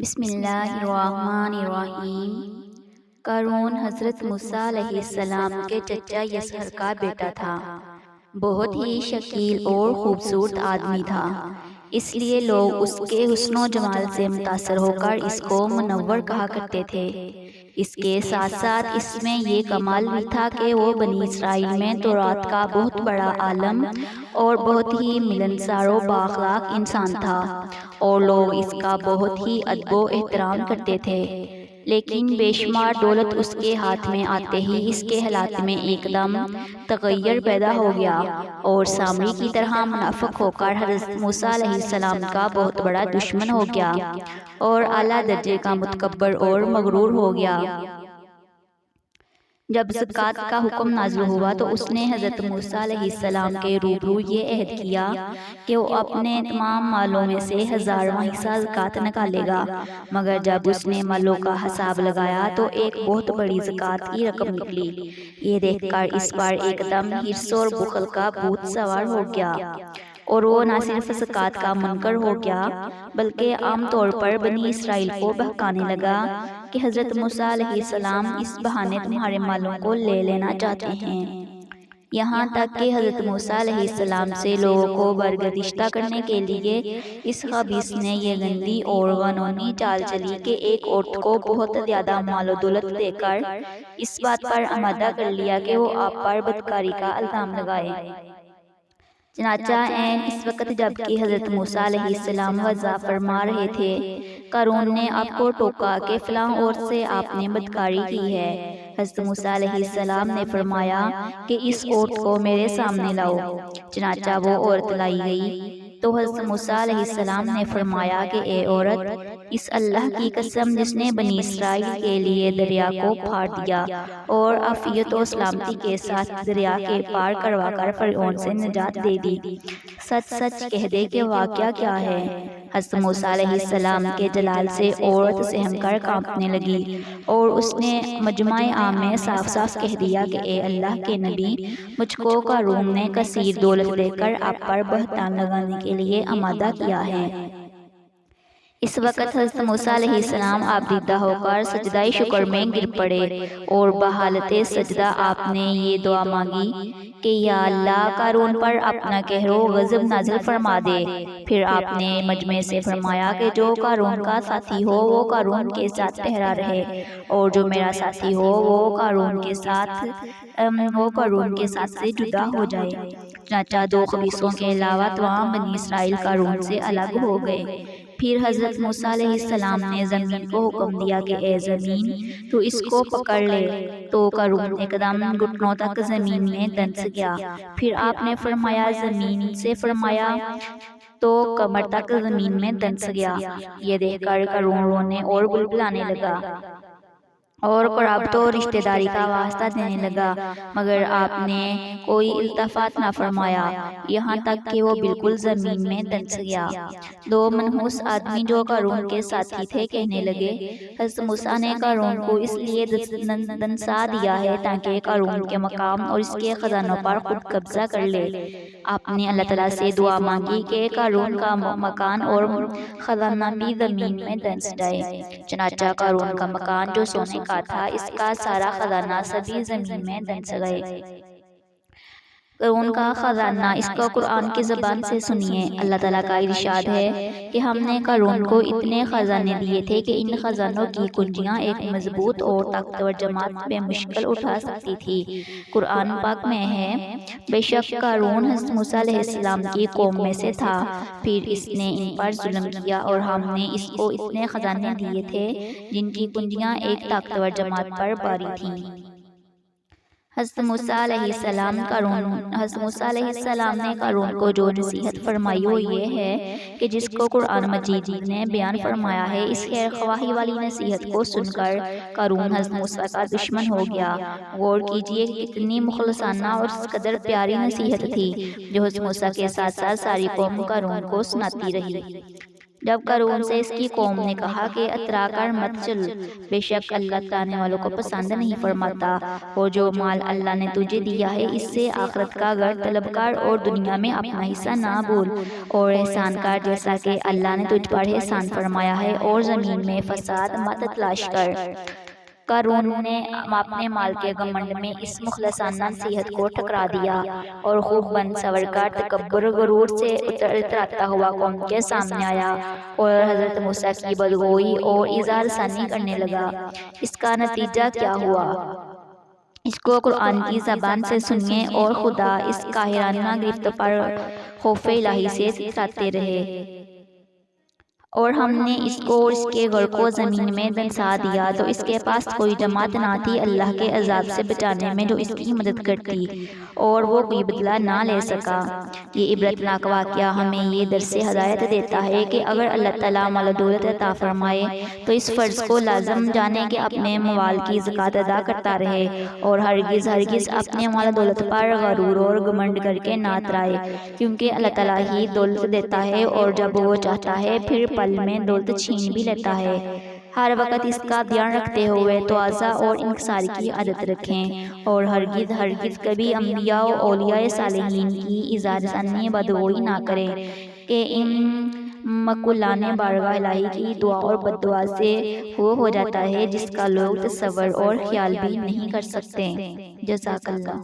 بسم اللہ الرحمن الرحیم۔ قارون حضرت موسیٰ علیہ السلام کے چچا یسہر کا بیٹا تھا۔ بہت ہی شکیل اور خوبصورت آدمی تھا، اس لیے لوگ اس کے حسن و جمال سے متاثر ہو کر اس کو منور کہا کرتے تھے۔ اس کے ساتھ ساتھ اس میں یہ کمال بھی تھا کہ وہ بنی اسرائیل میں تورات کا بہت بڑا عالم اور بہت ہی ملنسار و بااخلاق انسان تھا، اور لوگ اس کا بہت ہی ادب و احترام کرتے تھے۔ لیکن بے شمار دولت اس کے ہاتھ میں آتے ہی اس کے حالات میں ایک دم تغیر پیدا ہو گیا، اور سامری کی طرح منافق ہو کر حضرت موسیٰ علیہ السلام کا بہت بڑا دشمن ہو گیا، اور اعلیٰ درجے کا متکبر اور مغرور ہو گیا۔ جب زکوٰۃ کا حکم نازل ہوا تو اس نے حضرت موسیٰ علیہ السلام کے روبرو یہ عہد کیا کہ وہ اپنے تمام مالوں میں سے 1000واں حصہ زکوٰۃ نکالے گا، مگر جب اس نے مالوں کا حساب لگایا تو ایک بہت بڑی زکوٰۃ کی رقم نکلی۔ یہ دیکھ کر اس پر ایک دم حرص اور بخل کا بھوت سوار ہو گیا، اور وہ نہ صرف زکوٰۃ کا منکر ہو گیا بلکہ عام طور پر بنی اسرائیل کو بہکانے لگا کہ حضرت موسیٰ علیہ السلام اس بہانے تمہارے مالوں کو لے لینا چاہتے ہیں۔ یہاں تک کہ حضرت موسیٰ علیہ السلام سے لوگوں کو برگزیدہ کرنے کے لیے اس خبیث نے یہ گندی اور گھنونی چال چلی کہ ایک عورت کو بہت زیادہ مال و دولت دے کر اس بات پر آمادہ کر لیا کہ وہ آپ پر بدکاری کا الزام لگائے۔ چنانچہ عین اس وقت جب کہ حضرت موسیٰ علیہ السلام وعظ فرما رہے تھے، قارون نے آپ کو ٹوکا کہ فلاں عورت سے آپ نے بدکاری کی ہے۔ حضرت موسیٰ علیہ السلام نے فرمایا کہ اس عورت کو میرے سامنے لاؤ۔ چنانچہ وہ عورت لائی گئی تو حضرت موسیٰ علیہ السلام نے فرمایا کہ اے عورت، اس اللہ کی قسم جس نے بنی اسرائیل کے لیے دریا کو پھاڑ دیا اور عافیت و سلامتی کے ساتھ دریا کے پار کروا کر فرعون سے نجات دے دی، سچ سچ کہہ دے کہ واقعہ کیا ہے۔ حضرت موسیٰ علیہ السلام کے جلال سے عورت سہم کر کانپنے لگی، اور اس نے مجمع عام میں صاف صاف کہہ دیا کہ اے اللہ کے نبی، مجھ کو قارون نے کثیر دولت دے کر آپ پر بہتان لگانے کے لیے آمادہ کیا ہے۔ اس وقت حضرت موسیٰ علیہ السلام آبدیدہ ہو کر سجدہ شکر میں گر پڑے، اور بحالت سجدہ آپ نے یہ دعا مانگی کہ یا اللہ، قارون پر اپنا قہر و غضب نازل فرما دے۔ پھر آپ نے مجمع سے فرمایا کہ جو قارون کا ساتھی ہو وہ قارون کے ساتھ ٹھہرا رہے، اور جو میرا ساتھی ہو وہ قارون کے ساتھ سے جدا ہو جائے۔ چنانچہ دو خبیثوں کے علاوہ تمام بنی اسرائیل قارون سے الگ ہو گئے۔ پھر حضرت موسیٰ علیہ السلام نے زمین کو حکم دیا کہ اے زمین، تو اس کو پکڑ لے، تو قارون ایک دم گھٹنوں تک زمین میں دنس گیا۔ پھر آپ نے فرمایا زمین سے فرمایا تو کمر تک زمین میں دنس گیا۔ یہ دیکھ کر قارون رونے اور بلبلانے لگا اور قرابت و رشتہ داری کا واسطہ دینے لگا، مگر آپ نے کوئی التفات نہ فرمایا، یہاں تک کہ وہ بالکل زمین میں دنس گیا۔ دو منحوس آدمی جو قارون کے ساتھی تھے کہنے لگے، حضرت موسیٰ نے قارون کو اس لیے دنسا دیا ہے تاکہ قارون کے مقام اور اس کے خزانوں پر خود قبضہ کر لے۔ آپ نے اللہ تعالیٰ سے دعا مانگی کہ قارون کا مکان اور خزانہ بھی زمین میں دنس جائے۔ چنانچہ قارون کا مکان جو سونے کا تھا، اس کا سارا خزانہ سبھی زمین میں دنس گئے۔ قارون کا خزانہ، اس کو قرآن کی زبان سے سنیے۔ اللہ تعالیٰ کا ارشاد ہے کہ ہم نے قارون کو اتنے خزانے دیے تھے کہ ان خزانوں کی کنجیاں ایک مضبوط اور طاقتور جماعت بے مشکل اٹھا سکتی تھی۔ قرآن پاک میں ہے، بے شک قارون حضرت موسیٰ علیہ السلام کی قوم میں سے تھا، پھر اس نے ان پر ظلم کیا اور ہم نے اس کو اتنے خزانے دیے تھے جن کی کنجیاں ایک طاقتور جماعت پر باری تھیں۔ حضرت موسیٰ علیہ السلام نے قارون کو جو نصیحت فرمائی وہ یہ ہے کہ جس کو قرآن مجید نے بیان فرمایا ہے، اس خیر خواہی والی نصیحت کو سن کر قارون حضرت موسیٰ کا دشمن ہو گیا۔ غور کیجئے کہ کتنی مخلصانہ اور اس قدر پیاری نصیحت تھی جو حضرت موسیٰ کے ساتھ ساتھ ساری قوم قارون کو سناتی رہی۔ جب قارون سے اس کی قوم نے کہا کہ اترا کر مت چل، بے شک اللہ تانے والوں کو پسند نہیں فرماتا، اور جو مال اللہ نے تجھے دیا ہے اس سے آخرت کا غرض طلب کر اور دنیا میں اپنا حصہ نہ بھول، اور احسان کر جیسا کہ اللہ نے تجھ پر احسان فرمایا ہے، اور زمین میں فساد مت تلاش کر۔ قارون نے اپنے مال کے گھمنڈ میں اس مخلصانہ نصیحت کو ٹھکرا دیا اور خوب بن سور کر تکبر غرور سے اتراتا ہوا قوم کے سامنے آیا اور حضرت موسیٰ کی بدگوئی اور اظہار ثانی کرنے لگا۔ اس کا نتیجہ کیا ہوا؟ اس کو قرآن کی زبان سے سنیے، اور خدا اس قاہرانہ گرفت پر خوف الہی سے اتراتے رہے، اور ہم نے اس کو اور اس کے گھر کو زمین میں دنسا دیا، تو اس کے پاس کوئی جماعت نہ تھی اللہ کے عذاب سے بچانے میں جو اس کی مدد کرتی، اور وہ کوئی بدلہ نہ لے سکا۔ یہ عبرتناک واقعہ ہمیں یہ درس ہدایت دیتا ہے کہ اگر اللہ تعالیٰ مال و دولت عطا فرمائے تو اس فرض کو لازم جانے کہ اپنے مال کی زکوٰۃ ادا کرتا رہے، اور ہرگز اپنے مال و دولت پر غرور اور گھمنڈ کر کے نہ اترائے، کیونکہ اللہ تعالیٰ ہی دولت دیتا ہے، اور جب وہ چاہتا ہے پھر پل میں دولت چھین بھی لیتا ہے۔ ہر وقت اس کا دھیان رکھتے ہوئے تواضع اور انکسار کی عادت رکھیں، اور ہرگز کبھی انبیاء و اولیاء صالحین کی اظہار ثانی بدگوئی نہ کریں، کہ ان مقولان بارگاہ الہی کی دعا اور بد دعا سے وہ ہو جاتا ہے جس کا لوگ تصور اور خیال بھی نہیں کر سکتے۔ جزاک اللہ۔